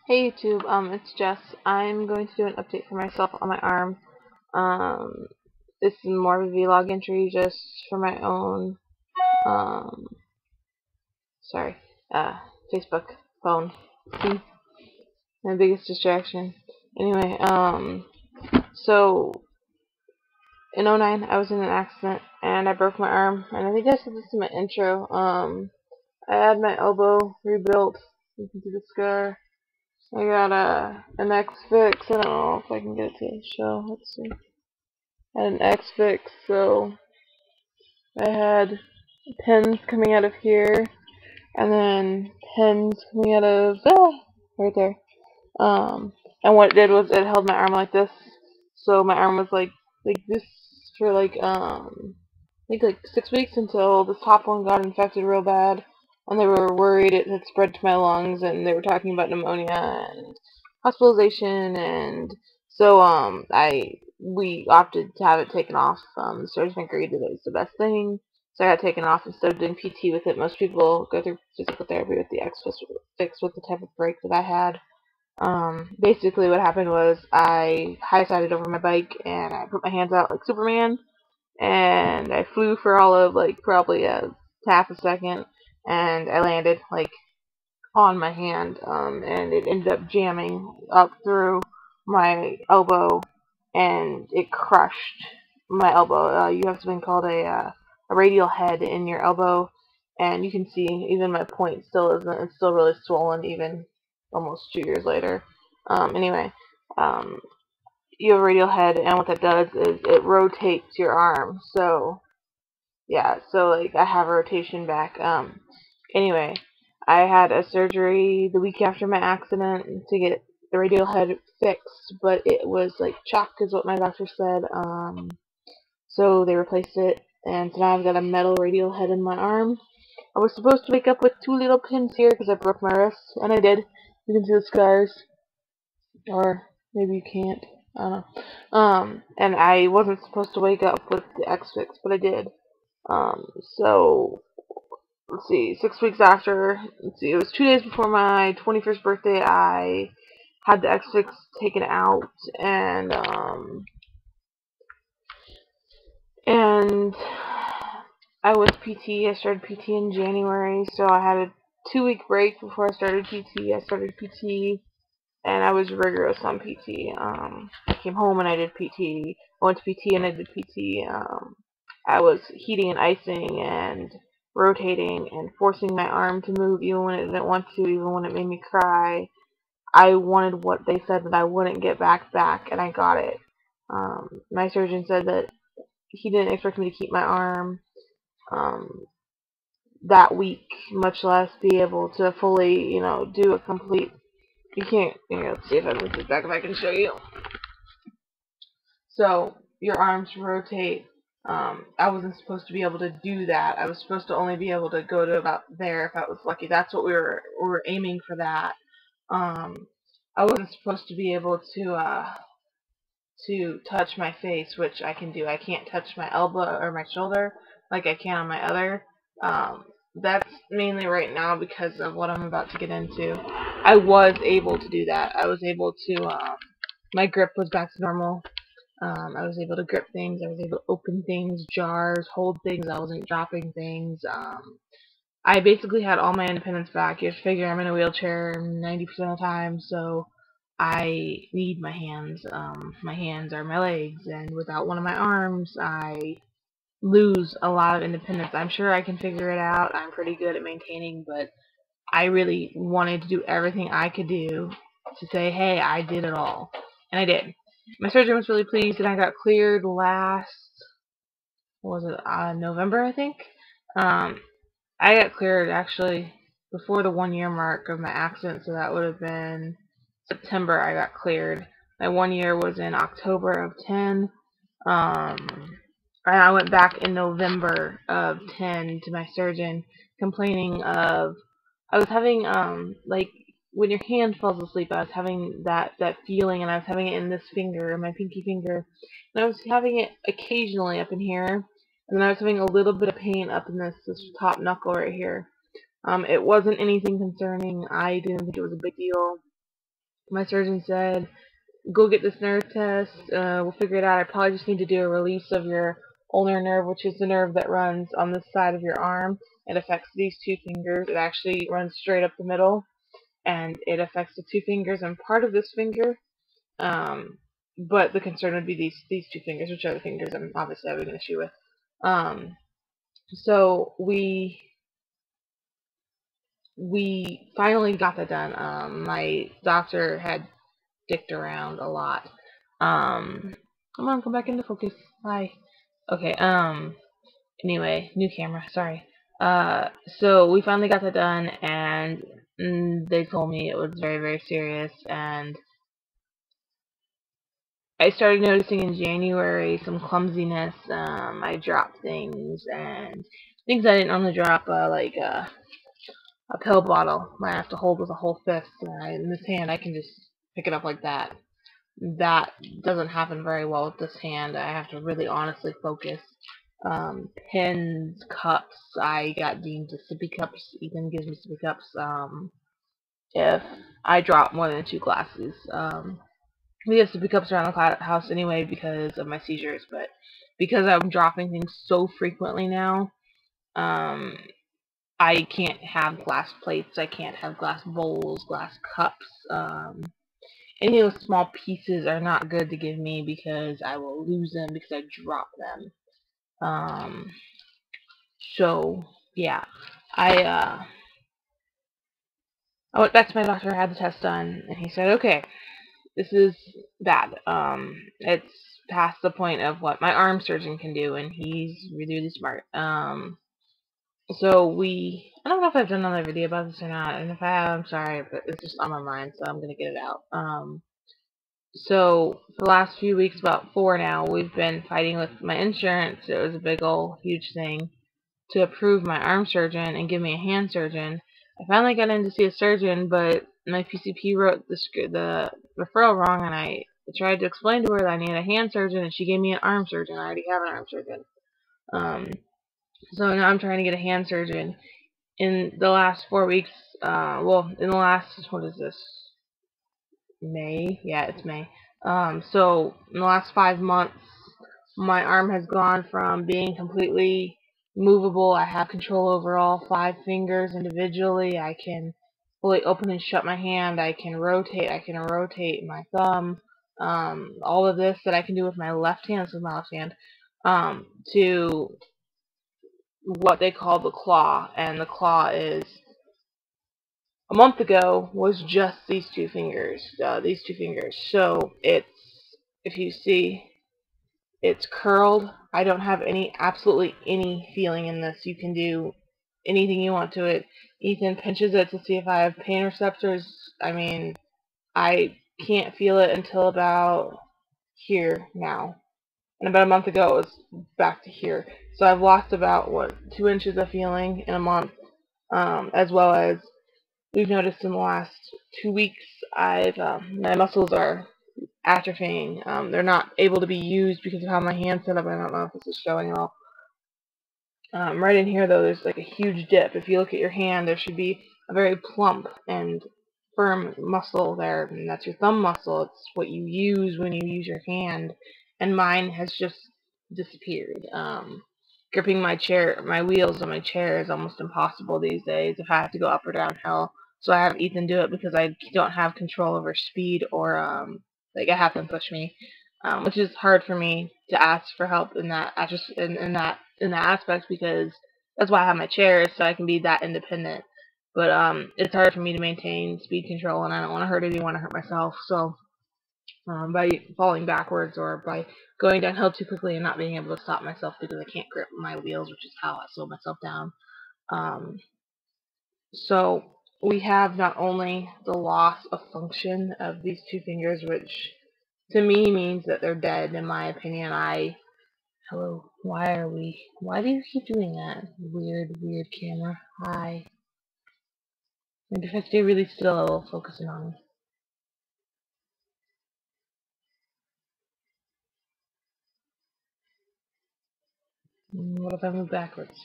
Hey YouTube, it's Jess. I'm going to do an update for myself on my arm. Um, this is more of a vlog entry just for my own, um, sorry, uh, Facebook phone. See? My biggest distraction. Anyway, so in '09 I was in an accident and I broke my arm, and I think I said this in my intro. I had my elbow rebuilt. You can see the scar. I got an X fix. I don't know if I can get it to show. Let's see. I had an X fix, so I had pins coming out of here, and then pins coming out of right there. And what it did was it held my arm like this, so my arm was like this for I think like 6 weeks until this top one got infected real bad, and they were worried it had spread to my lungs, and they were talking about pneumonia and hospitalization, and so we opted to have it taken off. The surgeon agreed that it was the best thing, so I got taken off instead of doing PT with it. Most people go through physical therapy with the X fix with the type of break that I had. Basically what happened was I high-sided over my bike and I put my hands out like Superman, and I flew for all of like probably a half a second, and I landed like on my hand, and it ended up jamming up through my elbow, and it crushed my elbow. You have something called a radial head in your elbow, and you can see even my point still isn't. It's still really swollen, even almost 2 years later. Anyway, um, you have a radial head, and what that does is it rotates your arm. So yeah, so like I have a rotation back. Anyway, I had a surgery the week after my accident to get the radial head fixed, but it was like chalk is what my doctor said. So they replaced it, and so now I've got a metal radial head in my arm. I was supposed to wake up with 2 little pins here because I broke my wrist, and I did. You can see the scars, or maybe you can't. I don't know. And I wasn't supposed to wake up with the X fix, but I did. So let's see, 6 weeks after, let's see, it was 2 days before my 21st birthday, I had the X6 taken out, and I was PT. I started PT in January, so I had a 2 week break before I started PT. I started PT, and I was rigorous on PT. I came home and I did PT. I went to PT and I did PT. I was heating and icing and rotating and forcing my arm to move even when it didn't want to, even when it made me cry. I wanted what they said that I wouldn't get back, and I got it. My surgeon said that he didn't expect me to keep my arm um, that week, much less be able to fully, do a complete. You can't. Let's see if I can sit back if I can show you. So your arms rotate. I wasn't supposed to be able to do that. I was supposed to only be able to go to about there if I was lucky. That's what we were aiming for that. Um, I wasn't supposed to be able to touch my face, which I can do. I can't touch my elbow or my shoulder like I can on my other. That's mainly right now because of what I'm about to get into. I was able to do that. I was able to. My grip was back to normal. I was able to grip things. I was able to open things, jars, hold things. I wasn't dropping things. I basically had all my independence back. You have to figure I'm in a wheelchair 90% of the time, so I need my hands. My hands are my legs, and without one of my arms, I lose a lot of independence. I'm sure I can figure it out. I'm pretty good at maintaining, but I really wanted to do everything I could do to say, hey, I did it all. And I did. My surgeon was really pleased, and I got cleared last, what was it, November, I think? Um, I got cleared actually before the 1 year mark of my accident, so that would have been September I got cleared. My 1 year was in October of 10. And I went back in November of 10 to my surgeon complaining of, I was having, like, when your hand falls asleep, I was having that feeling, and I was having it in this finger, my pinky finger, and I was having it occasionally up in here, and then I was having a little bit of pain up in this top knuckle right here. It wasn't anything concerning. I didn't think it was a big deal. My surgeon said, go get this nerve test. We'll figure it out. I probably just need to do a release of your ulnar nerve, which is the nerve that runs on this side of your arm. It affects these two fingers. It actually runs straight up the middle, and it affects the two fingers and part of this finger. But the concern would be these two fingers, which are the fingers I'm obviously having an issue with. So we finally got that done. My doctor had dicked around a lot. Come on, come back into focus. Hi. Okay, anyway, new camera, sorry. So we finally got that done, and they told me it was very, very serious, and I started noticing in January some clumsiness. I dropped things, and things I didn't normally drop, like a pill bottle I have to hold with a whole fist, and in this hand I can just pick it up like that. That doesn't happen very well with this hand. I have to really honestly focus. Pins, cups, I got deemed to sippy cups. Ethan gives me sippy cups if I drop more than 2 glasses. We have sippy cups around the house anyway because of my seizures, but because I'm dropping things so frequently now, I can't have glass plates, I can't have glass bowls, glass cups. Any of those small pieces are not good to give me because I will lose them because I drop them. So yeah, I went back to my doctor, had the test done, and he said, okay, this is bad. It's past the point of what my arm surgeon can do, and he's really, really smart. So I don't know if I've done another video about this or not, and if I have, I'm sorry, but it's just on my mind, so I'm gonna get it out. So for the last few weeks, about 4 now, we've been fighting with my insurance. It was a big old huge thing to approve my arm surgeon and give me a hand surgeon. I finally got in to see a surgeon, but my PCP wrote the referral wrong, and I tried to explain to her that I needed a hand surgeon, and she gave me an arm surgeon. I already have an arm surgeon. So now I'm trying to get a hand surgeon. In the last 4 weeks, well, in the last, what is this? May? Yeah, it's May. So in the last 5 months, my arm has gone from being completely movable. I have control over all 5 fingers individually. I can fully open and shut my hand. I can rotate my thumb. All of this that I can do with my left hand, this is my left hand, to what they call the claw. And the claw is, a month ago, was just these two fingers. So it's, if you see, it's curled. I don't have absolutely any feeling in this. You can do anything you want to it. Ethan pinches it to see if I have pain receptors. I mean, I can't feel it until about here now. And about a month ago, it was back to here. So I've lost about, 2 inches of feeling in a month, as well as we've noticed in the last 2 weeks, my muscles are atrophying. They're not able to be used because of how my hand's set up. I don't know if this is showing at all. Right in here, though, there's like a huge dip. If you look at your hand, there should be a very plump and firm muscle there, and that's your thumb muscle. It's what you use when you use your hand, and mine has just disappeared. Gripping my wheels on my chair is almost impossible these days if I have to go up or downhill. So I have Ethan do it because I don't have control over speed, or like I have him push me, which is hard for me to ask for help in that in that aspect, because that's why I have my chair, so I can be that independent. But it's hard for me to maintain speed control, and I don't want to hurt anyone or hurt myself. So by falling backwards or by going downhill too quickly and not being able to stop myself because I can't grip my wheels, which is how I slow myself down. So we have not only the loss of function of these two fingers, which to me means that they're dead, in my opinion. Hello, why do you keep doing that? Weird camera. Hi. Maybe if I stay really still, it will focus in on me. What if I move backwards?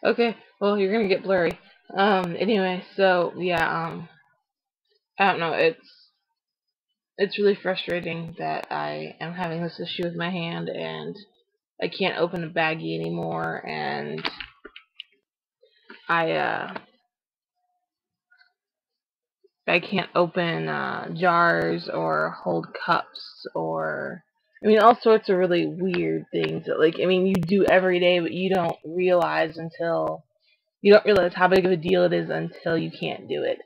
Okay, well, you're gonna get blurry. Anyway, so, yeah, I don't know, it's really frustrating that I am having this issue with my hand and I can't open a baggie anymore, and I I can't open jars or hold cups, or I mean all sorts of really weird things that, like, I mean, you do every day, but you don't realize how big of a deal it is until you can't do it.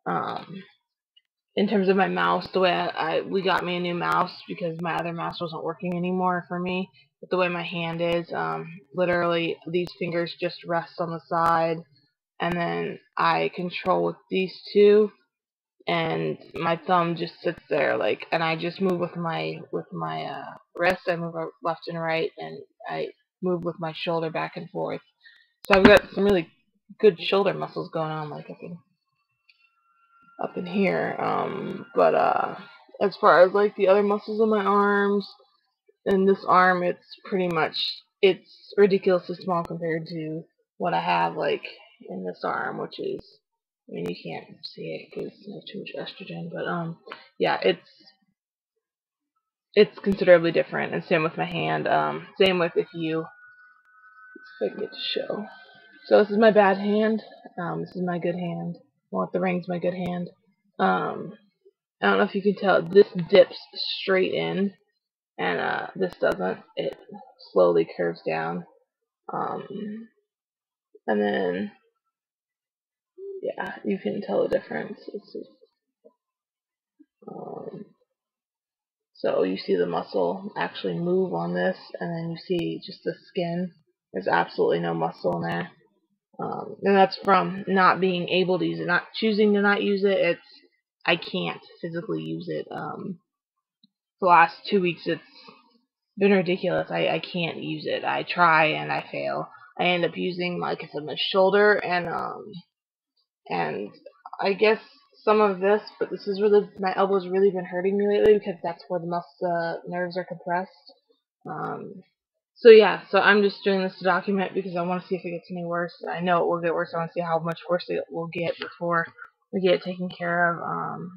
Um, in terms of my mouse, the way we got me a new mouse because my other mouse wasn't working anymore for me. But the way my hand is, literally these fingers just rest on the side, and then I control with these two, and my thumb just sits there, like, and I just move with my wrist. I move left and right, and I move with my shoulder back and forth. So I've got some really good shoulder muscles going on, like up in here. But as far as like the other muscles in my arms and this arm, it's ridiculously small compared to what I have like in this arm, which is, I mean, you can't see it because there's too much estrogen, but yeah, it's considerably different, and same with my hand. Same with if I can get to show. So this is my bad hand. This is my good hand. Well, the ring's my good hand. Um, I don't know if you can tell, this dips straight in, and this doesn't. It slowly curves down. Um, and then, yeah, you can tell the difference. Um, so you see the muscle actually move on this, and then you see just the skin. There's absolutely no muscle in there. And that's from not being able to use it, not choosing to not use it. I can't physically use it. The last 2 weeks, it's been ridiculous. I can't use it. I try and I fail. I end up using, like I said, my shoulder and I guess some of this, but this is really, my elbow's really been hurting me lately because that's where the nerves are compressed. Um, so yeah, so I'm just doing this to document because I want to see if it gets any worse. I know it will get worse. I want to see how much worse it will get before we get it taken care of.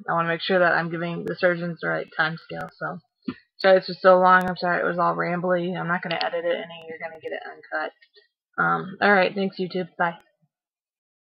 I want to make sure that I'm giving the surgeons the right time scale. So sorry it's just so long. I'm sorry it was all rambly. I'm not going to edit it, and you're going to get it uncut. Alright, thanks YouTube. Bye.